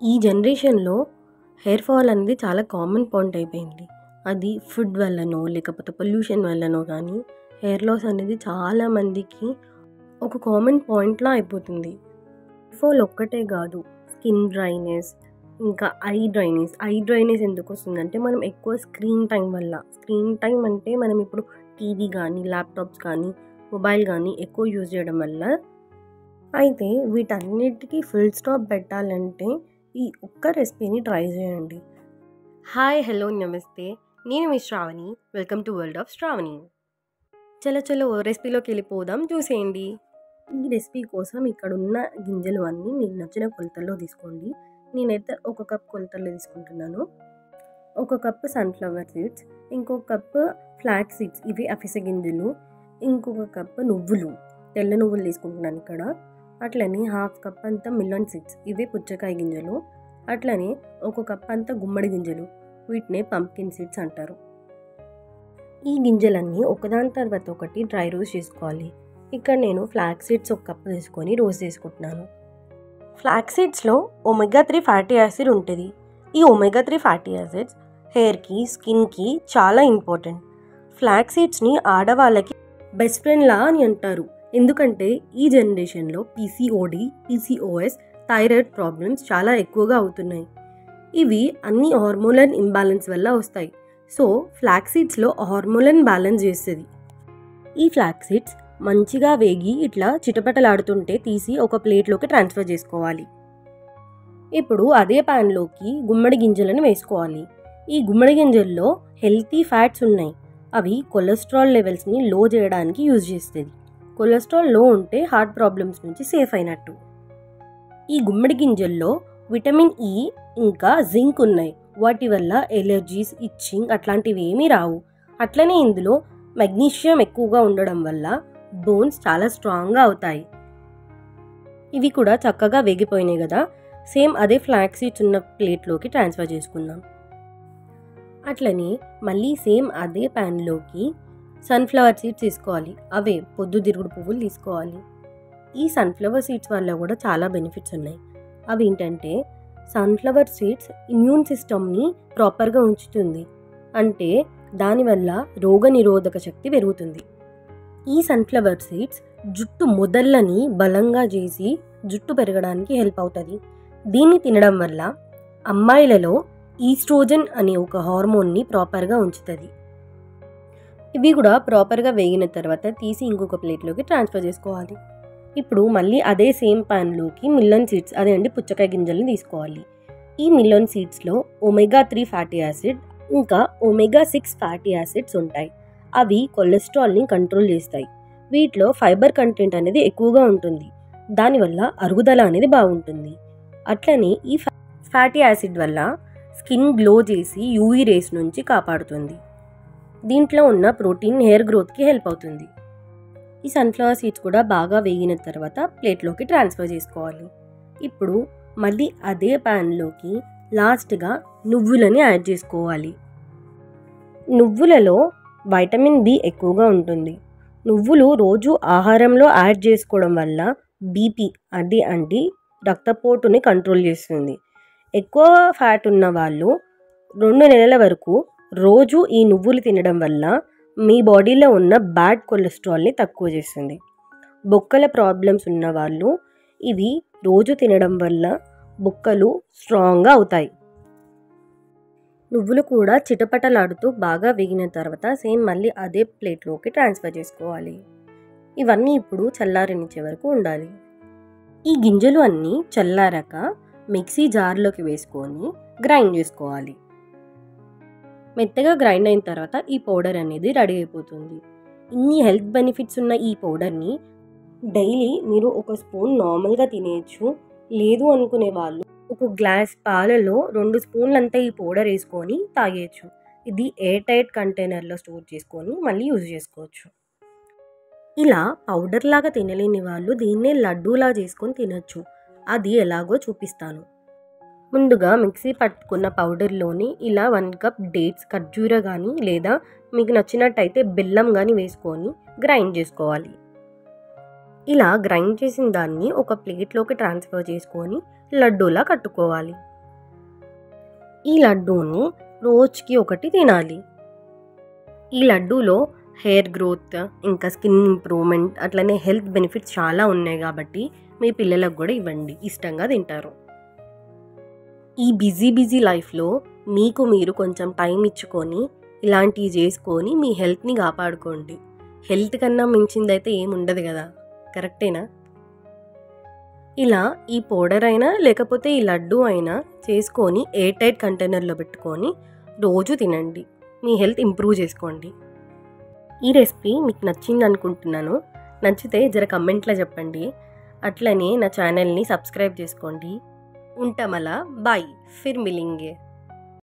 ఈ జనరేషన్‌లో hair fall అనేది చాలా కామన్ పాయింట్ అయిపోయింది. అది ఫుడ్ వల్లనో, లేకపోతే పొల్యూషన్ వల్లనో గానీ, హెయిర్ లాస్ అనేది చాలా మందికి ఒక కామన్ పాయింట్‌లా అయిపోతుంది. ఫాల్ ఒక్కటే గాదు, స్కిన్ డ్రైనెస్, ఇంకా ఐ డ్రైనెస్ ఎందుకొస్తుందంటే, మనం ఎక్కువ స్క్రీన్ టైమ్ వల్ల. స్క్రీన్ టైమ్ అంటే మనం ఇప్పుడు టీవీ గానీ, ల్యాప్‌టాప్స్ కానీ, మొబైల్ గానీ ఎక్కువ యూజ్ చేయడం వల్ల. అయితే వీటన్నిటికి ఫుల్ స్టాప్ పెట్టాలంటే ఈ ఒక్క రెసిపీని ట్రై చేయండి. హాయ్, హలో, నమస్తే. నేను మీ Sravani. Welcome to world of Sravani. చలో రెసిపీలోకి వెళ్ళిపోదాం, చూసేయండి. ఈ రెసిపీ కోసం ఇక్కడున్న గింజలు అన్నీ మీకు నచ్చిన కొలతల్లో తీసుకోండి. నేనైతే ఒక కప్ కొలతల్లో తీసుకుంటున్నాను. ఒక కప్పు సన్ఫ్లవర్ సీడ్స్, ఇంకొక కప్పు ఫ్లాక్స్ సీడ్స్, ఇవి అవిసె గింజలు, ఇంకొక కప్పు నువ్వులు, తెల్ల నువ్వులు తీసుకుంటున్నాను ఇక్కడ. అట్లనే హాఫ్ కప్ అంతా మిల్లన్ సీడ్స్, ఇవి పుచ్చకాయ గింజలు. అట్లనే ఒక కప్ అంతా గుమ్మడి గింజలు, వీటినే పంప్కిన్ సీడ్స్ అంటారు. ఈ గింజలన్నీ ఒకదాని తర్వాత ఒకటి డ్రై రోస్ట్ చేసుకోవాలి. ఇక్కడ నేను ఫ్లాక్స్ సీడ్స్ ఒక కప్పు తీసుకొని రోస్ట్ చేసుకుంటున్నాను. ఫ్లాక్స్ సీడ్స్లో ఒమేగా 3 ఫ్యాటీ యాసిడ్ ఉంటుంది. ఈ ఒమేగా 3 ఫ్యాటీ యాసిడ్స్ హెయిర్కి, స్కిన్కి చాలా ఇంపార్టెంట్. ఫ్లాక్స్ సీడ్స్ని ఆడవాళ్ళకి బెస్ట్ ఫ్రెండ్లా అని అంటారు. ఎందుకంటే ఈ జనరేషన్లో పీసీఓడి, పీసీఓఎస్, థైరాయిడ్ ప్రాబ్లమ్స్ చాలా ఎక్కువగా అవుతున్నాయి. ఇవి అన్ని హార్మోనల్ ఇంబ్యాలెన్స్ వల్ల వస్తాయి. సో ఫ్లాక్స్ సీడ్స్లో హార్మోనల్ బ్యాలెన్స్ చేస్తుంది. ఈ ఫ్లాక్స్ సీడ్స్ మంచిగా వేగి ఇట్లా చిటపటలాడుతుంటే తీసి ఒక ప్లేట్లోకి ట్రాన్స్ఫర్ చేసుకోవాలి. ఇప్పుడు అదే ప్యాన్లోకి గుమ్మడి గింజలను వేసుకోవాలి. ఈ గుమ్మడి గింజల్లో హెల్తీ ఫ్యాట్స్ ఉన్నాయి. అవి కొలెస్ట్రాల్ లెవెల్స్ని లో చేయడానికి యూజ్ చేస్తుంది. కొలెస్ట్రాల్ లో ఉంటే హార్ట్ ప్రాబ్లమ్స్ నుంచి సేఫ్ అయినట్టు. ఈ గుమ్మడి గింజల్లో విటమిన్ ఈ ఇంకా జింక్ ఉన్నాయి. వాటి వల్ల ఎలర్జీస్, ఇచ్చింగ్ అట్లాంటివి ఏమీ రావు. అట్లనే ఇందులో మెగ్నీషియం ఎక్కువగా ఉండడం వల్ల బోన్స్ చాలా స్ట్రాంగ్గా అవుతాయి. ఇవి కూడా చక్కగా వేగిపోయినాయి కదా. సేమ్ అదే ఫ్లాక్స్ సీడ్స్ ఉన్న ప్లేట్లోకి ట్రాన్స్ఫర్ చేసుకుందాం. అట్లనే మళ్ళీ సేమ్ అదే ప్యాన్లోకి సన్ఫ్లవర్ సీడ్స్ తీసుకోవాలి. అవే పొద్దుతిరుగుడు పువ్వులు తీసుకోవాలి. ఈ సన్ఫ్లవర్ సీడ్స్ వల్ల కూడా చాలా బెనిఫిట్స్ ఉన్నాయి. అవి ఏంటంటే, సన్ఫ్లవర్ సీడ్స్ ఇమ్యూన్ సిస్టమ్ని ప్రాపర్గా ఉంచుతుంది. అంటే దానివల్ల రోగ నిరోధక శక్తి పెరుగుతుంది. ఈ సన్ఫ్లవర్ సీడ్స్ జుట్టు మొదళ్ళని బలంగా చేసి జుట్టు పెరగడానికి హెల్ప్ అవుతుంది. దీన్ని తినడం వల్ల అమ్మాయిలలో ఈస్ట్రోజన్ అనే ఒక హార్మోన్ని ప్రాపర్గా ఉంచుతుంది. ఇవి కూడా ప్రాపర్గా వేగిన తర్వాత తీసి ఇంకొక ప్లేట్లోకి ట్రాన్స్ఫర్ చేసుకోవాలి. ఇప్పుడు మళ్ళీ అదే సేమ్ ప్యాన్లోకి మిల్లన్ సీడ్స్, అదే అండి పుచ్చకాయ గింజల్ని తీసుకోవాలి. ఈ మిల్లన్ సీడ్స్లో ఒమేగా 3 ఫ్యాటీ యాసిడ్ ఇంకా ఒమేగా 6 ఫ్యాటీ యాసిడ్స్ ఉంటాయి. అవి కొలెస్ట్రాల్ని కంట్రోల్ చేస్తాయి. వీటిలో ఫైబర్ కంటెంట్ అనేది ఎక్కువగా ఉంటుంది. దానివల్ల అరుగుదల అనేది బాగుంటుంది. అట్లనే ఈ ఫ్యాటీ యాసిడ్ వల్ల స్కిన్ గ్లో చేసి యూవీ రేస్ నుంచి కాపాడుతుంది. దీంట్లో ఉన్న ప్రోటీన్ హెయిర్ గ్రోత్కి హెల్ప్ అవుతుంది. ఈ సన్ఫ్లవర్ సీడ్స్ కూడా బాగా వేగిన తర్వాత ప్లేట్లోకి ట్రాన్స్ఫర్ చేసుకోవాలి. ఇప్పుడు మళ్ళీ అదే ప్యాన్లోకి లాస్ట్గా నువ్వులని యాడ్ చేసుకోవాలి. నువ్వులలో వైటమిన్ బి ఎక్కువగా ఉంటుంది. నువ్వులు రోజు ఆహారంలో యాడ్ చేసుకోవడం వల్ల బీపీ అంటే రక్తపోటుని కంట్రోల్ చేస్తుంది. ఎక్కువ ఫ్యాట్ ఉన్న వాళ్ళు 2 నెలల వరకు రోజు ఈ నువ్వులు తినడం వల్ల మీ బాడీలో ఉన్న బ్యాడ్ కొలెస్ట్రాల్ని తక్కువ చేస్తుంది. బొక్కల ప్రాబ్లమ్స్ ఉన్న వాళ్ళు ఇవి రోజు తినడం వల్ల బొక్కలు స్ట్రాంగ్గా అవుతాయి. నువ్వులు కూడా చిటపటలాడుతూ బాగా వేగిన తర్వాత సేమ్ మళ్ళీ అదే ప్లేట్లోకి ట్రాన్స్ఫర్ చేసుకోవాలి. ఇవన్నీ ఇప్పుడు చల్లారనిచ్చే వరకు ఉండాలి. ఈ గింజలు అన్నీ చల్లారాక మిక్సీ జార్లోకి వేసుకొని గ్రైండ్ చేసుకోవాలి. మెత్తగా గ్రైండ్ అయిన తర్వాత ఈ పౌడర్ అనేది రెడీ అయిపోతుంది. ఇన్ని హెల్త్ బెనిఫిట్స్ ఉన్న ఈ పౌడర్ని డైలీ మీరు ఒక స్పూన్ నార్మల్గా తినేయచ్చు. లేదు అనుకునే వాళ్ళు ఒక గ్లాస్ పాలలో 2 స్పూన్లంతా ఈ పౌడర్ వేసుకొని తాగేయచ్చు. ఇది ఎయిర్ టైట్ కంటైనర్లో స్టోర్ చేసుకొని మళ్ళీ యూజ్ చేసుకోవచ్చు. ఇలా పౌడర్ లాగా తినలేని వాళ్ళు దీన్నే లడ్డూలా చేసుకొని తినచ్చు. అది ఎలాగో చూపిస్తాను. ముందుగా మిక్సీ పట్టుకున్న పౌడర్లోని ఇలా 1 కప్ డేట్స్, ఖర్జూర కానీ లేదా మీకు నచ్చినట్టయితే బెల్లం కానీ వేసుకొని గ్రైండ్ చేసుకోవాలి. ఇలా గ్రైండ్ చేసిన దాన్ని ఒక ప్లేట్లోకి ట్రాన్స్ఫర్ చేసుకొని లడ్డూలా కట్టుకోవాలి. ఈ లడ్డూని రోజుకి ఒకటి తినాలి. ఈ లడ్డూలో హెయిర్ గ్రోత్, ఇంకా స్కిన్ ఇంప్రూవ్మెంట్, అట్లనే హెల్త్ బెనిఫిట్స్ చాలా ఉన్నాయి కాబట్టి మీ పిల్లలకు కూడా ఇవ్వండి, ఇష్టంగా తింటారు. ఈ బిజీ లైఫ్లో మీకు మీరు కొంచెం టైం ఇచ్చుకొని ఇలాంటివి చేసుకొని మీ హెల్త్ని కాపాడుకోండి. హెల్త్ కన్నా మించిందైతే ఏముండదు కదా, కరెక్టేనా? ఇలా ఈ పౌడర్ అయినా లేకపోతే ఈ లడ్డు అయినా చేసుకొని ఎయిర్ టైట్ కంటైనర్లో పెట్టుకొని రోజు తినండి. మీ హెల్త్ ఇంప్రూవ్ చేసుకోండి. ఈ రెసిపీ మీకు నచ్చింది అనుకుంటున్నాను. నచ్చితే జర కమెంట్లో చెప్పండి. అట్లనే నా ఛానల్ని సబ్స్క్రైబ్ చేసుకోండి. ఉంటామలా, బాయ్, ఫిర్ మిలింగే.